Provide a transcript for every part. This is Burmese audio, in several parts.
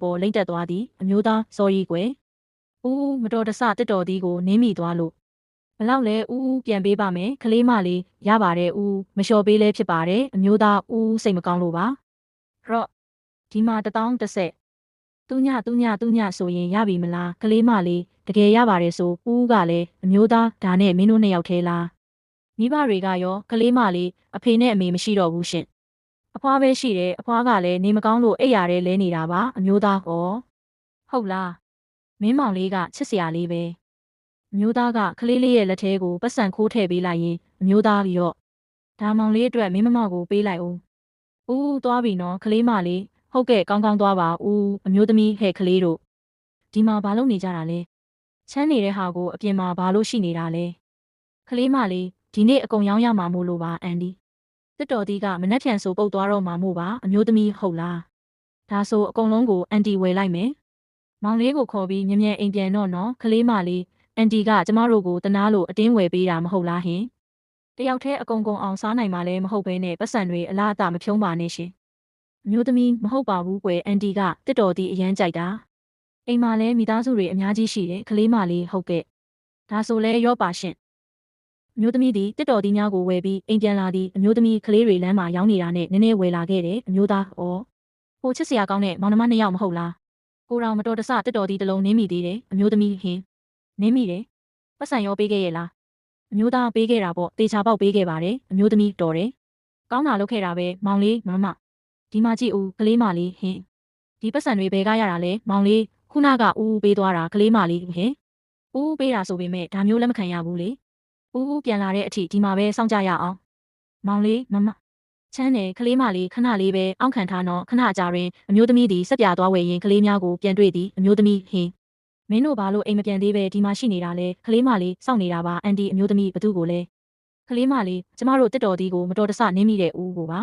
ပေါ်လိမ့်တက်သွားသည်အမျိုးသားစော်ရီကွယ်ဦးမတော်တဆတစ်တော်သည်ကိုနင်းမိသွားလို့ဘလောက်လဲဦးပြန်ပေးပါမယ်ကလေးမလေးရပါတယ်ဦးမလျှော်ပေးလဲဖြစ်ပါတယ်အမျိုးသားဦးစိတ်မကောင်းလို့ပါရော့ဒီမှာ1030သူညဆိုရင်ရပြီမလားကလေးမလေးတကယ်ရပါတယ်ဆိုဦးကလည်းအမျိုးသားဒါနဲ့မင်းတို့နှစ်ယောက်ထဲလားမိဘတွေကရောကလေးမလေးအဖေနဲ့အမေမရှိတော့ဘူးရှင်အဖွားပဲရှိတယ်အဖွားကလည်းနေမကောင်းလို့အိပ်ရာထဲလဲနေတာပါအမျိုးသားဟောဟုတ်လားမင်းမောင်လေးကချစ်စရာလေးပဲအမျိုးသားကကလေးလေးရဲ့လက်ထဲကိုပတ်စံခိုးထည့်ပေးလိုက်ရင်အမျိုးသားရော့ဒါမောင်လေးအတွက်မင်းမမောက်ကိုပေးလိုက်ဦးသွားပြီနော်ကလေးမလေးဟုတ်ကဲ့ကောင်းသွားပါဦးအမျိုးသမီးဟဲ့ကလေးတို့ဒီမှာဘာလုပ်နေကြတာလဲချမ်းနေတဲ့ဟာကိုအပြင်မှာဘာလို့ရှိနေတာလဲကလေးမလေးဒီနေ့အကုန်ရောင်းရမှာမို့လို့ပါအန်ဒီတစ်တော်ဒီကမနှက်ဖြန်ဆိုပုတ်သွားတော့မှာမို့ပါအမျိုးသမီးဟုတ်လားဒါဆိုအကုန်လုံးကိုအန်တီဝယ်လိုက်မယ်မောင်လေးကိုခေါ်ပြီးမြ мян အိမ်ပြန်တော့နော်ကလေးမလေးအန်တီကကျမတို့ကိုတနာလို့အတင်းဝယ်ပေးတာမဟုတ်လားဟင်တယောက်တည်းအကုန်အောင်စားနိုင်မှလည်းမဟုတ်ဘဲနဲ့ပတ်စံတွေအလားအတာမဖြုံးပါနဲ့ရှင်အမျိုးသမီးမဟုတ်ပါဘူးကွယ်အန်တီကတစ်တော်ဒီအရန်ကြိုက်တာအိမ်မှာလည်းမိသားစုတွေအများကြီးရှိတယ်ကလေးမလေးဟုတ်ကဲ့ဒါဆိုလဲရောပါရှင်အမျိုးသမီးဒီတစ်တော်ဒီများကိုဝယ်ပြီးအိမ်ပြန်လာသည်အမျိုးသမီးကလေးတွေလမ်းမှာရောင်းနေတာနဲ့နည်းနည်းဝယ်လာခဲ့တယ်အမျိုးသားဟိုချစ်စရာကောင်းတဲ့မောင်နှမနှစ်ယောက်မဟုတ်လားကိုတော်မတော်တဆတစ်တော်ဒီတစ်လုံးနင်းမိသေးတယ်အမျိုးသမီးဟင်းနင်းမိတယ်ပတ်စံရောပေးခဲ့ရဲ့လားအမျိုးသားပေးခဲ့တာပေါ့တေချာပေါက်ပေးခဲ့ပါတယ်အမျိုးသမီးတော်တယ်ကောင်းတာလုပ်ခဲ့တာပဲမောင်လေးမမဒီမှာကြည့်ဦးကလေးမလေးဟင်းဒီပတ်စံတွေဘယ်ကရတာလဲမောင်လေးခုနကဦးပေးသွားတာကလေးမလေးဟင်းဦးပေးတာဆိုပေမဲ့ဒါမျိုးလက်မခံရဘူးလေဦးပြန်လာတဲ့အထိဒီမှာပဲစောင့်ကြရအောင်မောင်လေးမမချမ်းတယ်ကလေးမလေးခဏလေးပဲအောင့်ခံထားတော့ခဏကြာရင်အမျိုးသမီးဒီစက်ပြသွားဝယ်ရင်ကလေးများကိုပြန်တွေ့သည်အမျိုးသမီးဟင်းမင်းတို့ဘာလို့အိမ်မပြန်သေးပဲဒီမှာရှိနေတာလဲကလေးမလေးစောင့်နေတာပါအန်တီအမျိုးသမီးဘသူကိုလဲကလေးမလေးကျမတို့တစ်တော်ဒီကိုမတော်တဆနင်းမိတဲ့ဦးကိုပါ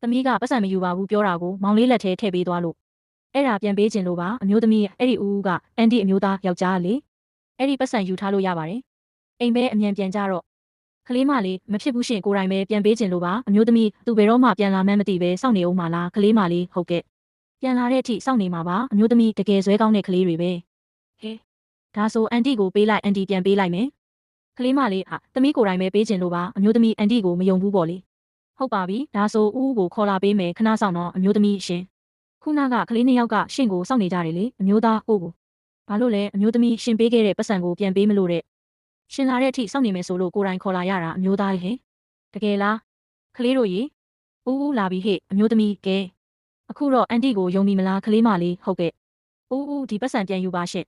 သမီးကပတ်စံမယူပါဘူးပြောတာကိုမောင်လေးလက်ထဲထည့်ပေးသွားလို့အဲ့ဒါပြန်ပေးခြင်းလို့ပါအမျိုးသမီးအဲ့ဒီဦးကအန်တီအမျိုးသားယောက်ျားလေအဲ့ဒီပတ်စံယူထားလို့ရပါတယ်အိမ်ပဲအမြန်ပြန်ကြတော့ကလေးမလေးမဖြစ်ဘူးရှင်ကိုယ်တိုင်ပဲပြန်ပေးခြင်းလို့ပါအမျိုးသမီးသူဘယ်တော့မှပြန်လာမှန်းမသိပဲစောင့်နေအောင်မလားကလေးမလေးဟုတ်ကဲ့ပြန်လာတဲ့အထိစောင့်နေမှာပါအမျိုးသမီးတကယ်ဇွဲကောင်းတဲ့ကလေးတွေပဲဟဲဒါဆိုအန်တီကိုပေးလိုက်အန်တီပြန်ပေးလိုက်မယ်ကလေးမလေးသမီးကိုယ်တိုင်ပဲပေးခြင်းလို့ပါအမျိုးသမီးအန်တီကိုမယုံဘူးပေါ့လေဟုတ်ပါပြီဒါဆိုဦးကိုခေါ်လာပေးမယ်ခဏဆောင်တော့အမျိုးသမီးရှင်ခုနကကလေးနှစ်ယောက်ကရှင့်ကိုစောင့်နေကြတယ်လေအမျိုးသားကိုဘာလို့လဲအမျိုးသမီးရှင်ပေးခဲ့တဲ့ပတ်စံကိုပြန်ပေးမလို့တဲ့ရှင်လာတဲ့အထိစောင့်နေမယ်ဆိုလို့ကိုယ်တိုင်ခေါ်လာရတာအမျိုးသားဟဲ့တကယ်လားကလေးတို့ရေဦးလာပြီဟဲ့အမျိုးသမီးကဲအခုတော့အန်တီကိုယုံပြီမလားကလေးမလေးဟုတ်ကဲ့ဦးဒီပတ်စံပြန်ယူပါရှင့်